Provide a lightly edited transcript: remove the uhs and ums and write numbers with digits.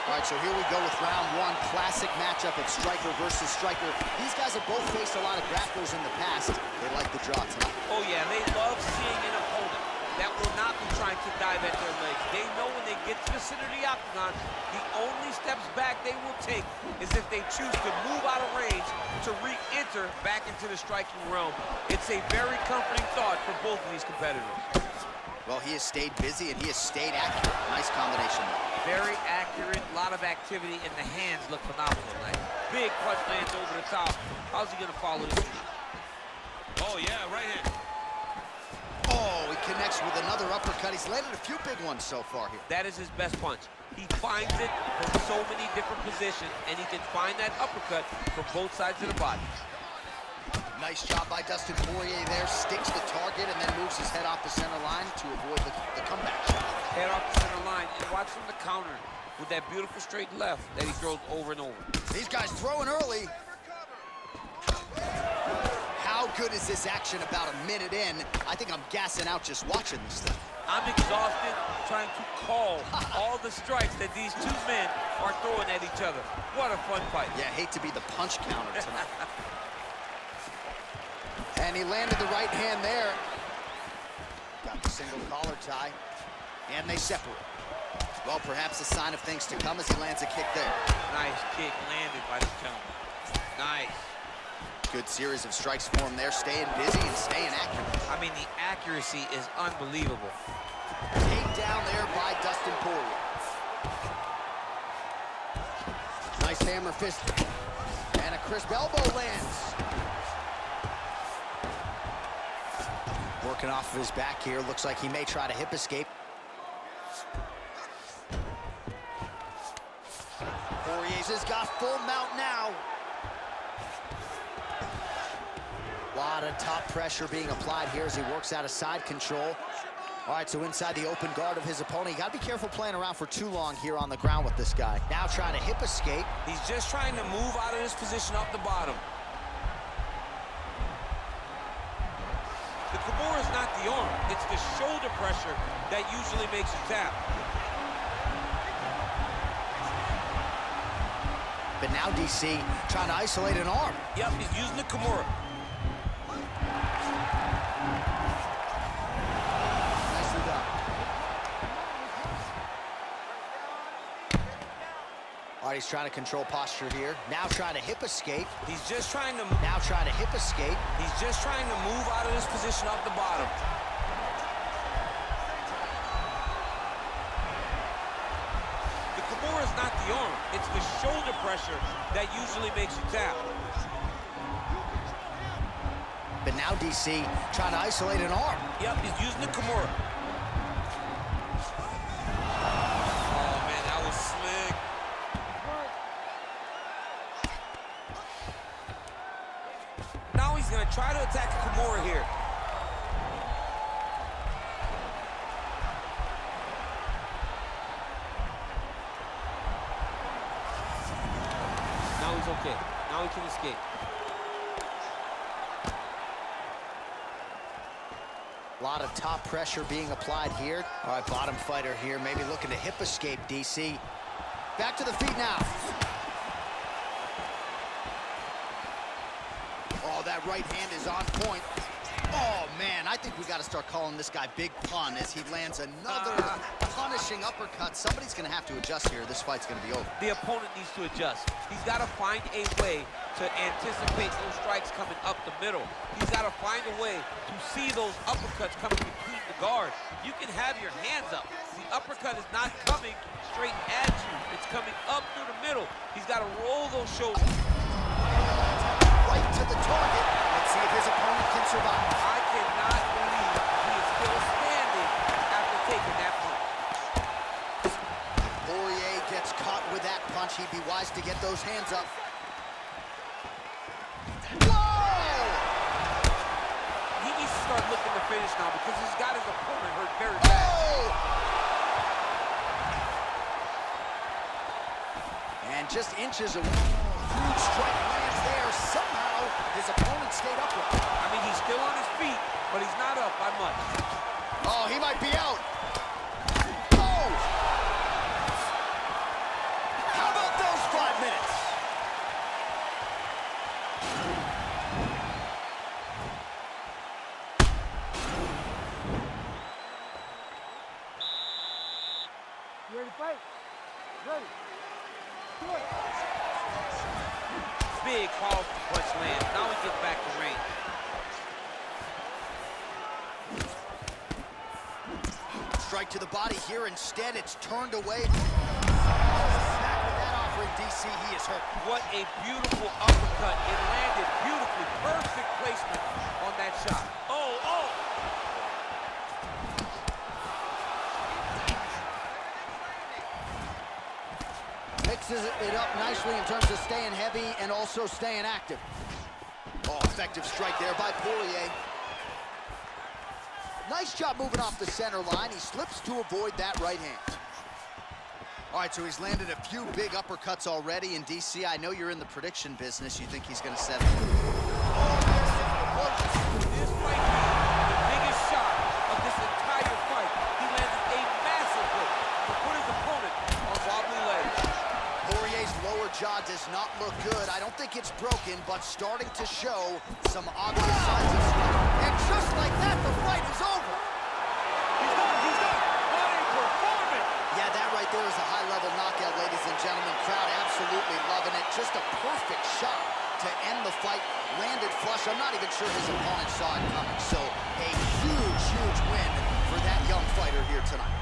All right, so here we go with round one. Classic matchup of striker versus striker. These guys have both faced a lot of grapplers in the past. They like the draw tonight. Oh, yeah, they love seeing an opponent that will not be trying to dive at their legs. They know when they get to the center of the octagon, the only steps back they will take is if they choose to move out of range to re-enter back into the striking realm. It's a very comforting thought for both of these competitors. Well, he has stayed busy and he has stayed accurate. Nice combination. Very accurate, a lot of activity, and the hands look phenomenal. Like, big punch lands over the top. How's he gonna follow this one? Oh, yeah, right hand. Oh, he connects with another uppercut. He's landed a few big ones so far here. That is his best punch. He finds it from so many different positions, and he can find that uppercut from both sides of the body. Nice job by Dustin Poirier there. Sticks the target and then moves his head off the center line to avoid the comeback shot. Head off the center line, and watch from the counter with that beautiful straight left that he throws over and over. These guys throwing early. How good is this action about a minute in? I think I'm gassing out just watching this thing. I'm exhausted trying to call all the strikes that these two men are throwing at each other. What a fun fight. Yeah, hate to be the punch counter tonight. And he landed the right hand there. Got the single collar tie. And they separate. Well, perhaps a sign of things to come as he lands a kick there. Nice kick landed by the gentleman. Nice. Good series of strikes for him there, staying busy and staying accurate. I mean, the accuracy is unbelievable. Takedown there by Dustin Poirier. Nice hammer fist. And a crisp elbow lands. Working off of his back here. Looks like he may try to hip escape. Poirier's has got full mount now. A lot of top pressure being applied here as he works out of side control. All right, so inside the open guard of his opponent. You got to be careful playing around for too long here on the ground with this guy. Now trying to hip escape. He's just trying to move out of this position up the bottom. The Kimura is not the arm. It's the shoulder pressure that usually makes you tap. But now DC trying to isolate an arm. Yep, he's using the Kimura. Nicely done. All right, he's trying to control posture here. Now trying to hip escape. He's just trying to... Now trying to hip escape. He's just trying to move out of this position up the bottom. The Kimura is not the arm. It's the shoulder pressure that usually makes you tap. But now DC trying to isolate an arm. Yep, he's using the Kimura. Oh, man, that was slick. Now he's going to try to attack the Kimura here. Now he's okay. Now he can escape. A lot of top pressure being applied here. All right, bottom fighter here, maybe looking to hip escape, DC. Back to the feet now. Oh, that right hand is on point. Oh, man, I think we got to start calling this guy Big Pun as he lands another punishing uppercut. Somebody's going to have to adjust here. This fight's going to be over. The opponent needs to adjust. He's got to find a way to anticipate those strikes coming up the middle. He's got to find a way to see those uppercuts coming between the guard. You can have your hands up. The uppercut is not coming straight at you. It's coming up through the middle. He's got to roll those shoulders. Right to the target. Let's see if his opponent can survive. I cannot believe he is still standing after taking that punch. Poirier gets caught with that punch. He'd be wise to get those hands up. Whoa! He needs to start looking to finish now because he's got his opponent hurt very bad. Oh! And just inches away. Huge strike lands there. Somehow His opponent stayed upright. I mean, he's still on his feet, but he's not up by much. Oh, he might be out. Oh! How about those 5 minutes? You ready to fight? Ready. Do it. Big, powerful punch lands. Now we get back to range. Strike to the body here. Instead, it's turned away. Back with that offering, DC. He is hurt. What a beautiful uppercut. It landed beautifully. Perfect placement on that shot. Oh, oh! Mixes it up nicely in terms of staying heavy and also staying active. Oh, effective strike there by Poirier. Nice job moving off the center line. He slips to avoid that right hand. All right, so he's landed a few big uppercuts already. And DC, I know you're in the prediction business. You think he's going to set it? This right here, the biggest shot of this entire fight. He landed a massive hook to put his opponent on wobbly legs. Poirier's lower jaw does not look good. I don't think it's broken, but starting to show some obvious signs of struggle. And just like that, the fight is over. He's done, he's done. What a performance! Yeah, that right there is a high-level knockout, ladies and gentlemen. Crowd absolutely loving it. Just a perfect shot to end the fight. Landed flush. I'm not even sure his opponent saw it coming. So a huge, huge win for that young fighter here tonight.